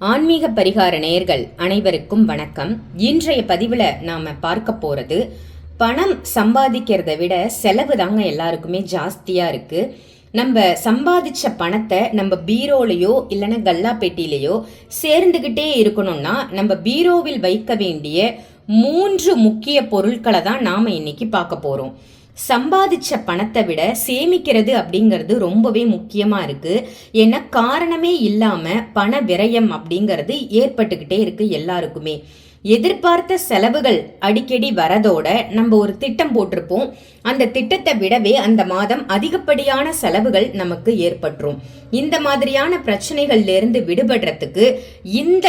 ஆன்மீக பரிகார நேயர்கள் அனைவருக்கும் வணக்கம். இன்றைய பதிவுல நாம பார்க்க போறது, பணம் சம்பாதிக்கிறத விட செலவு தாங்க எல்லாருக்குமே ஜாஸ்தியா இருக்கு. நம்ம சம்பாதிச்ச பணத்தை நம்ம பீரோலையோ இல்லைன்னா கல்லா பெட்டியிலையோ சேர்ந்துகிட்டே இருக்கணும்னா நம்ம பீரோவில் வைக்க வேண்டிய 3 முக்கிய பொருட்களை தான் நாம இன்னைக்கு பார்க்க போறோம். சம்பாதிச்ச பணத்தை விட சேமிக்கிறது அப்படிங்கிறது ரொம்பவே முக்கியமா இருக்கு. ஏன்னா காரணமே இல்லாம பண விரயம் அப்படிங்கிறது ஏற்பட்டுக்கிட்டே இருக்கு எல்லாருக்குமே. எதிர்பார்த்த செலவுகள் அடிக்கடி வரதோட நம்ம ஒரு திட்டம் போட்டிருப்போம். அந்த திட்டத்தை விடவே அந்த மாதம் அதிகப்படியான செலவுகள் நமக்கு ஏற்பட்டுரும். இந்த மாதிரியான பிரச்சனைகள்ல இருந்து விடுபடுறதுக்கு இந்த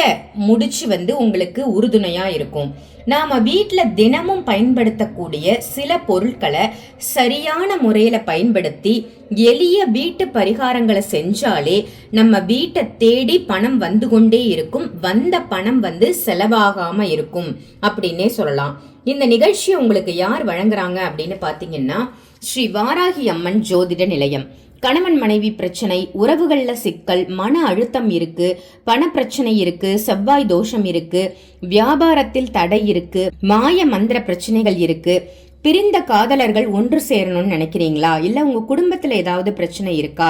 முடிச்சு உங்களுக்கு உறுதுணையா இருக்கும். நாம வீட்டுல தினமும் பயன்படுத்தக்கூடிய சில பொருட்களை சரியான முறையில பயன்படுத்தி எளிய வீட்டு பரிகாரங்களை செஞ்சாலே நம்ம வீட்டை தேடி பணம் வந்து கொண்டே இருக்கும். வந்த பணம் செலவாகாம இருக்கும் அப்படின்னே சொல்லலாம். இந்த நிகழ்ச்சியை உங்களுக்கு யார் வழங்குறாங்க அப்படின்னு பாத்தீங்கன்னா, ஸ்ரீ வாராகி அம்மன் ஜோதிட நிலையம். கணவன் மனைவி பிரச்சனை, உறவுகள்ல சிக்கல், மன அழுத்தம் இருக்கு, பண பிரச்சனை இருக்கு, செவ்வாய் தோஷம் இருக்கு, வியாபாரத்தில் தடை இருக்கு, மாய மந்திர பிரச்சனைகள் இருக்கு, பிரிந்த காதலர்கள் ஒன்று சேரணும்னு நினைக்கிறீங்களா, இல்ல உங்க குடும்பத்துல ஏதாவது பிரச்சனை இருக்கா,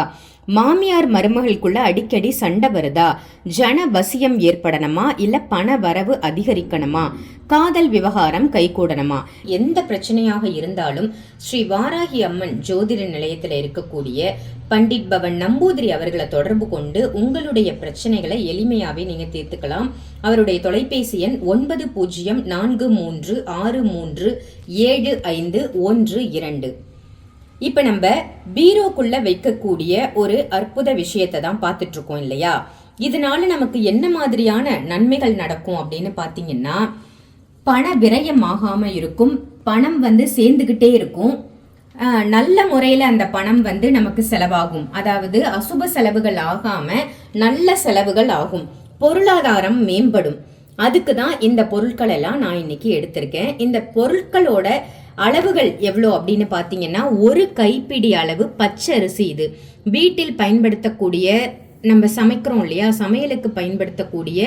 மாமியார் மருமகளுக்குள்ள அடிக்கடி சண்டை வருதா, ஜன வசியம் ஏற்படணுமா, இல்ல பண வரவு அதிகரிக்கணுமா, காதல் விவகாரம் கைகூடணுமா, எந்த பிரச்சனையாக இருந்தாலும் ஸ்ரீ வாராகி அம்மன் ஜோதிட நிலையத்தில் இருக்கக்கூடிய பண்டிட் பவன் நம்பூதிரி அவர்களை தொடர்பு கொண்டு உங்களுடைய பிரச்சனைகளை எளிமையாவே நீங்க தீர்த்துக்கலாம். அவருடைய தொலைபேசி எண் 9043637512. இப்ப நம்ம பீரோக்குள்ள வைக்கக்கூடிய ஒரு அற்புத விஷயத்தை தான் பார்த்துட்டு இருக்கோம் இல்லையா? இதனால நமக்கு என்ன மாதிரியான நன்மைகள் நடக்கும் அப்படின்னு பாத்தீங்கன்னா, பண விரயம் ஆகாம இருக்கும், பணம் சேர்ந்துகிட்டே இருக்கும், நல்ல முறையில அந்த பணம் நமக்கு செலவாகும். அதாவது அசுப செலவுகள் ஆகாம நல்ல செலவுகள் ஆகும், பொருளாதாரம் மேம்படும். அதுக்கு தான் இந்த பொருட்கள் எல்லாம் நான் இன்னைக்கு எடுத்திருக்கேன். இந்த பொருட்களோட அளவுகள் எவ்வளோ அப்படின்னு பார்த்தீங்கன்னா, ஒரு கைப்பிடி அளவு பச்சரிசி. இது வீட்டில் பயன்படுத்தக்கூடிய, நம்ம சமைக்கிறோம் இல்லையா, சமையலுக்கு பயன்படுத்தக்கூடிய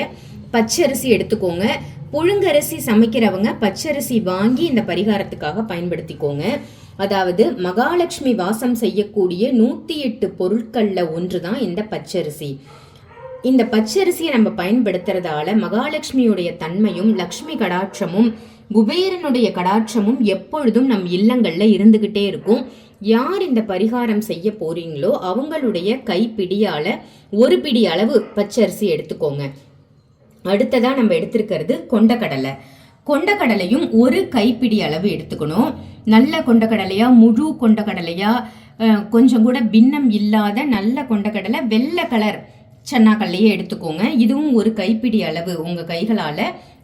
பச்சரிசி எடுத்துக்கோங்க. புழுங்கரிசி சமைக்கிறவங்க பச்சரிசி வாங்கி இந்த பரிகாரத்துக்காக பயன்படுத்திக்கோங்க. அதாவது மகாலட்சுமி வாசம் செய்யக்கூடிய 108 பொருட்கள்ல ஒன்று தான் இந்த பச்சரிசி. இந்த பச்சரிசியை நம்ம பயன்படுத்துறதால மகாலட்சுமியுடைய தன்மையும், லக்ஷ்மி கடாட்சமும், குபேரனுடைய கடாட்சமும் எப்பொழுதும் நம் இல்லங்கள்ல இருந்துகிட்டே இருக்கும். யார் இந்த பரிகாரம் செய்ய போறீங்களோ அவங்களுடைய கைப்பிடியால ஒரு பிடி அளவு பச்சரிசி எடுத்துக்கோங்க. அடுத்ததா நம்ம எடுத்திருக்கிறது கொண்டக்கடலை. கொண்டக்கடலையும் ஒரு கைப்பிடி அளவு எடுத்துக்கணும். நல்ல கொண்டக்கடலையா, முழு கொண்டக்கடலையா, கொஞ்சம் கூட பின்னம் இல்லாத நல்ல கொண்டக்கடலை, வெள்ளை கலர் சன்னாக்கல்லையே எடுத்துக்கோங்க. இதுவும் ஒரு கைப்பிடி அளவு, உங்க கைகளால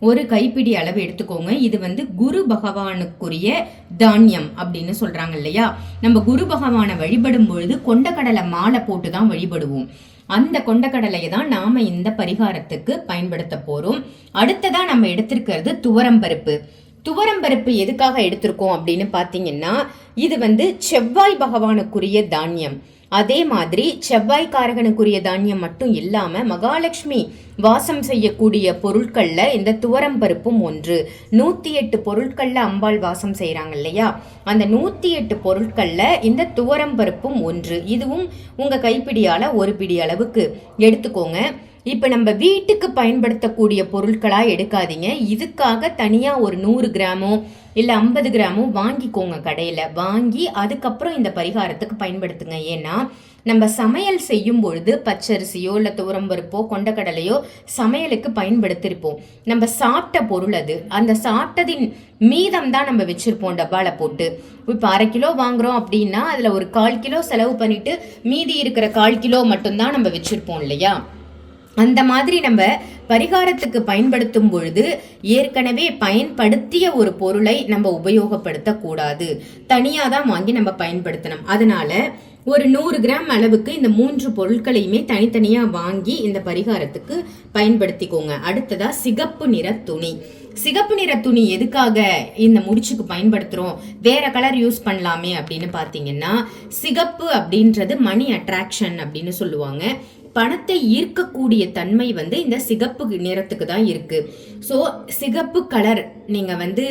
ஒரு கைப்பிடி அளவு எடுத்துக்கோங்க. இது குரு பகவானுக்குரிய தானியம் அப்படின்னு சொல்றாங்க இல்லையா? நம்ம குரு பகவானை வழிபடும் பொழுது கொண்டக்கடலை மாலை போட்டு தான் வழிபடுவோம். அந்த கொண்டக்கடலையை தான் நாம இந்த பரிகாரத்துக்கு பயன்படுத்த போறோம். அடுத்ததா நம்ம எடுத்திருக்கிறது துவரம்பருப்பு. துவரம்பருப்பு எதுக்காக எடுத்திருக்கோம் அப்படின்னு பாத்தீங்கன்னா, இது செவ்வாய் பகவானுக்குரிய தானியம். அதே மாதிரி செவ்வாய்க்காரகனுக்குரிய தானியம் மட்டும் இல்லாம மகாலட்சுமி வாசம் செய்யக்கூடிய பொருட்கள்ல இந்த துவரம்பருப்பும் ஒன்று. 108 பொருட்கள்ல அம்பாள் வாசம் செய்யறாங்க இல்லையா? அந்த 108 பொருட்கள்ல இந்த துவரம்பருப்பும் ஒன்று. இதுவும் உங்க கைப்பிடியால ஒரு பிடி அளவுக்கு எடுத்துக்கோங்க. இப்ப நம்ம வீட்டுக்கு பயன்படுத்தக்கூடிய பொருட்களா எடுக்காதீங்க. இதுக்காக தனியா ஒரு 100 கிராமோ இல்ல 50 கிராமோ வாங்கிக்கோங்க. கடையில வாங்கி அதுக்கப்புறம் இந்த பரிகாரத்துக்கு பயன்படுத்துங்க. ஏன்னா நம்ம சமையல் செய்யும் பொழுது பச்சரிசியோ இல்ல துவரம்பருப்போ கொண்டக்கடலையோ சமையலுக்கு பயன்படுத்திருப்போம். நம்ம சாப்பிட்ட பொருள் அது, அந்த சாப்பிட்டதின் மீதம் தான் நம்ம வச்சிருப்போம் டப்பால போட்டு. இப்ப 1/2 கிலோ வாங்குறோம் அப்படின்னா அதுல ஒரு 1/4 கிலோ செலவு பண்ணிட்டு மீதி இருக்கிற 1/4 கிலோ மட்டும்தான் நம்ம வச்சிருப்போம் இல்லையா? அந்த மாதிரி நம்ம பரிகாரத்துக்கு பயன்படுத்தும் பொழுது ஏற்கனவே பயன்படுத்திய ஒரு பொருளை நம்ம உபயோகப்படுத்த கூடாது, தனியா தான் வாங்கி நம்ம பயன்படுத்தணும். அதனால ஒரு 100 கிராம் அளவுக்கு இந்த 3 பொருட்களையுமே தனித்தனியா வாங்கி இந்த பரிகாரத்துக்கு பயன்படுத்திக்கோங்க. அடுத்ததா சிகப்பு நிற துணி. சிகப்பு நிற துணி எதுக்காக இந்த முடிச்சுக்கு பயன்படுத்துறோம், வேற கலர் யூஸ் பண்ணலாமே அப்படின்னு பாத்தீங்கன்னா, சிகப்பு அப்படின்றது மணி அட்ராக்ஷன் அப்படின்னு சொல்லுவாங்க. பணத்தை ஈர்க்கக்கூடிய தன்மை வந்து இந்த சிகப்பு நிறத்துக்கு தான் இருக்கு. ஸோ சிகப்பு கலர் நீங்க வந்து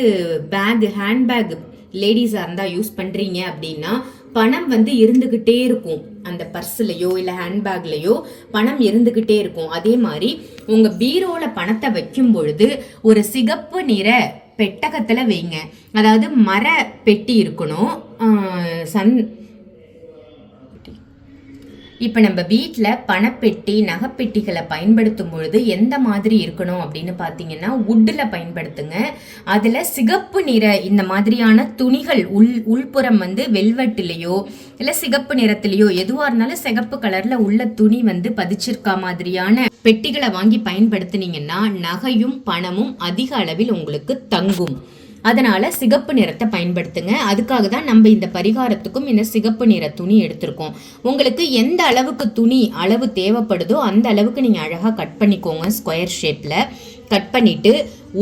ஹேண்ட்பேக் லேடிஸா இருந்தா யூஸ் பண்றீங்க அப்படின்னா பணம் வந்து இருந்துகிட்டே இருக்கும். அந்த பர்ஸ்லயோ இல்ல ஹேண்ட்பேக்லயோ பணம் இருந்துகிட்டே இருக்கும். அதே மாதிரி உங்க பீரோல பணத்தை வைக்கும் பொழுது ஒரு சிகப்பு நிற பெட்டகத்துல வைங்க. அதாவது மர பெட்டி இருக்கணும். இப்போ நம்ம வீட்டில் பணப்பெட்டி நகைப்பெட்டிகளை பயன்படுத்தும் பொழுது எந்த மாதிரி இருக்கணும் அப்படின்னு பார்த்தீங்கன்னா வுட்டில் பயன்படுத்துங்க. அதில் சிகப்பு நிற இந்த மாதிரியான துணிகள் உள்புறம் வந்து வெல்வெட்டிலேயோ இல்லை சிகப்பு நிறத்திலேயோ எதுவாக இருந்தாலும் சிகப்பு கலரில் உள்ள துணி வந்து பதிச்சிருக்கா மாதிரியான பெட்டிகளை வாங்கி பயன்படுத்தினீங்கன்னா நகையும் பணமும் அதிக அளவில் உங்களுக்கு தங்கும். அதனால சிகப்பு நிறத்தை பயன்படுத்துங்க. அதுக்காக தான் நம்ம இந்த பரிகாரத்துக்கும் இந்த சிகப்பு நிற துணி எடுத்திருக்கோம். உங்களுக்கு எந்த அளவுக்கு துணி அளவு தேவைப்படுதோ அந்த அளவுக்கு நீங்கள் அழகாக கட் பண்ணிக்கோங்க. ஸ்கொயர் ஷேப்பில் கட் பண்ணிவிட்டு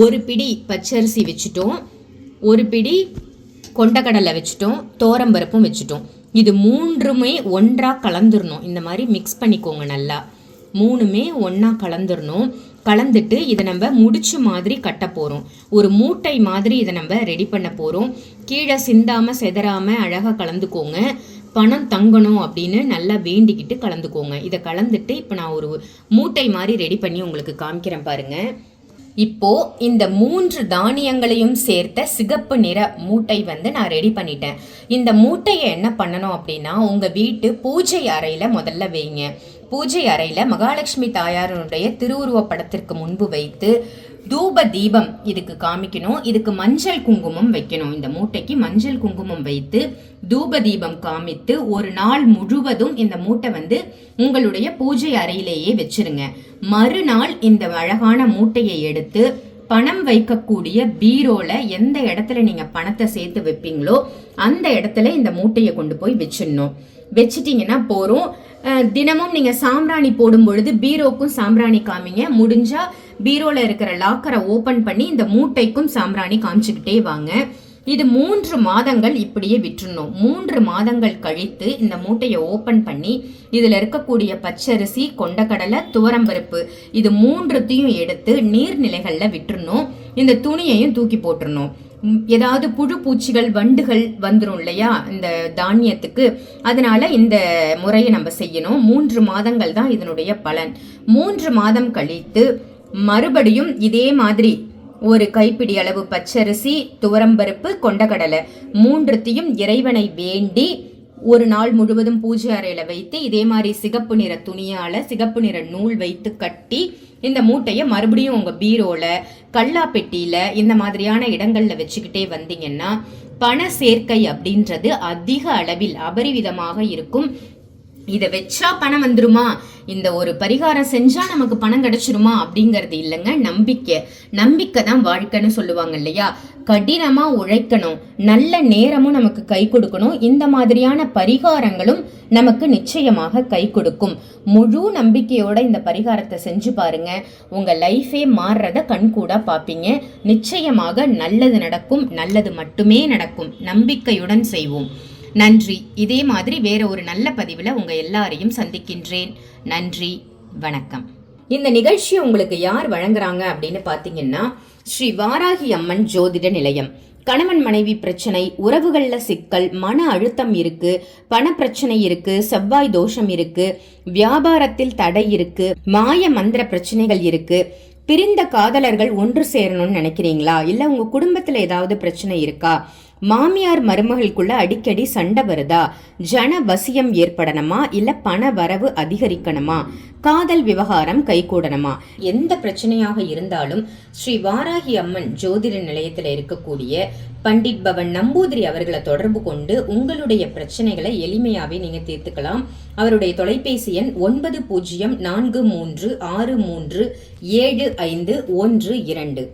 ஒரு பிடி பச்சரிசி வச்சுட்டோம், ஒரு பிடி கொண்டக்கடலை வச்சுட்டோம், தோரம்பருப்பும் வச்சுட்டோம். இது மூன்றுமே ஒன்றாக கலந்துடணும். இந்த மாதிரி மிக்ஸ் பண்ணிக்கோங்க. நல்லா மூணுமே ஒன்றா கலந்துடணும். கலந்துட்டு இதை நம்ம முடிச்சு மாதிரி கட்ட போகிறோம். ஒரு மூட்டை மாதிரி இதை நம்ம ரெடி பண்ண போகிறோம். கீழே சிந்தாமல் செதறாமல் அழகாக கலந்துக்கோங்க. பணம் தங்கணும் அப்படின்னு நல்லா வேண்டிக்கிட்டு கலந்துக்கோங்க. இதை கலந்துட்டு இப்போ நான் ஒரு மூட்டை மாதிரி ரெடி பண்ணி உங்களுக்கு காமிக்கிறேன் பாருங்க. இப்போ இந்த 3 தானியங்களையும் சேர்த்த சிகப்பு நிற மூட்டை வந்து நான் ரெடி பண்ணிட்டேன். இந்த மூட்டையை என்ன பண்ணணும் அப்படின்னா உங்க வீட்டு பூஜை அறையில முதல்ல வைங்க. பூஜை அறையில மகாலட்சுமி தாயாருடைய திருவுருவ படத்திற்கு முன்பு வைத்து தூப தீபம் இதுக்கு காமிக்கணும். இதுக்கு மஞ்சள் குங்குமம் வைக்கணும். இந்த மூட்டைக்கு மஞ்சள் குங்குமம் வைத்து தூப தீபம் காமித்து ஒரு நாள் முழுவதும் இந்த மூட்டை வந்து உங்களுடைய பூஜை அறையிலேயே வச்சிருங்க. மறுநாள் இந்த அழகான மூட்டையை எடுத்து பணம் வைக்கக்கூடிய பீரோல எந்த இடத்துல நீங்க பணத்தை சேர்த்து வைப்பீங்களோ அந்த இடத்துல இந்த மூட்டையை கொண்டு போய் வச்சிடணும். வச்சிட்டீங்கன்னா போறோம். தினமும் நீங்க சாம்பிராணி போடும் பொழுது பீரோக்கும் சாம்பிராணி காமிங்க. முடிஞ்சா பீரோல இருக்கிற லாக்கரை ஓபன் பண்ணி இந்த மூட்டைக்கும் சாம்பிராணி காமிச்சுக்கிட்டே வாங்க. இது 3 மாதங்கள் இப்படியே விட்டுறணும். 3 மாதங்கள் கழித்து இந்த மூட்டையை ஓபன் பண்ணி இதுல இருக்கக்கூடிய பச்சரிசி, கொண்டக்கடலை, துவரம்பருப்பு இது 3த்தையும் எடுத்து நீர்நிலைகள்ல விட்டுறணும். இந்த துணியையும் தூக்கி போட்டுறணும். ஏதாவது புழு பூச்சிகள் வண்டுகள் வந்துடும் இல்லையா இந்த தானியத்துக்கு, அதனால இந்த முறையை நம்ம செய்யணும். 3 மாதங்கள் தான் இதனுடைய பலன். 3 மாதம் கழித்து மறுபடியும் இதே மாதிரி ஒரு கைப்பிடி அளவு பச்சரிசி, துவரம்பருப்பு, கொண்டக்கடலை 3த்தையும் இறைவனை வேண்டி ஒரு நாள் முழுவதும் பூஜை அறையில வைத்து இதே மாதிரி சிகப்பு நிற துணியால சிகப்பு நிற நூல் வைத்து கட்டி இந்த மூட்டையை மறுபடியும் உங்க பீரோல, கல்லா பெட்டியில இந்த மாதிரியான இடங்கள்ல வச்சுக்கிட்டே வந்தீங்கன்னா பண சேர்க்கை அப்படின்றது அதிக அளவில் அபரிவிதமாக இருக்கும். இதை வச்சா பணம் வந்துருமா, இந்த ஒரு பரிகாரம் செஞ்சா நமக்கு பணம் கிடைச்சிருமா அப்படிங்கிறது இல்லைங்க. நம்பிக்கை தான் வாழ்க்கைன்னு சொல்லுவாங்க இல்லையா. கடினமா உழைக்கணும், நல்ல நேரமும் நமக்கு கை கொடுக்கணும். இந்த மாதிரியான பரிகாரங்களும் நமக்கு நிச்சயமாக கை கொடுக்கும். முழு நம்பிக்கையோட இந்த பரிகாரத்தை செஞ்சு பாருங்க. உங்க லைஃபே மாறுறத கண்கூடா பாப்பீங்க. நிச்சயமாக நல்லது நடக்கும், நல்லது மட்டுமே நடக்கும். நம்பிக்கையுடன் செய்வோம். நன்றி. இதே மாதிரி வேற ஒரு நல்ல பதிவுல உங்க எல்லாரையும் சந்திக்கின்றேன். நன்றி, வணக்கம். இந்த நிகழ்ச்சியை உங்களுக்கு யார் வழங்குறாங்க அப்படின்னு பாத்தீங்கன்னா ஸ்ரீ வாராகி அம்மன் ஜோதிட நிலையம். கணவன் மனைவி பிரச்சனை, உறவுகள்ல சிக்கல், மன அழுத்தம் இருக்கு, பண பிரச்சனை இருக்கு, செவ்வாய் தோஷம் இருக்கு, வியாபாரத்தில் தடை இருக்கு, மாய மந்திர பிரச்சனைகள் இருக்கு, பிரிந்த காதலர்கள் ஒன்று சேரணும்னு நினைக்கிறீங்களா, இல்ல உங்க குடும்பத்துல ஏதாவது பிரச்சனை இருக்கா, மாமியார் மருமகளுக்குள்ள அடிக்கடி சண்டை வருதா, ஜன வசியம் ஏற்படணுமா, இல்ல பண வரவு அதிகரிக்கணுமா, காதல் விவகாரம் கைகூடணுமா, எந்த பிரச்சனையாக இருந்தாலும் ஸ்ரீ வாராகி அம்மன் ஜோதிட நிலையத்தில் இருக்கக்கூடிய பண்டிட் பவன் நம்பூதிரி அவர்களை தொடர்பு கொண்டு உங்களுடைய பிரச்சனைகளை எளிமையாவே நீங்க தீர்த்துக்கலாம். அவருடைய தொலைபேசி எண் 904363637512.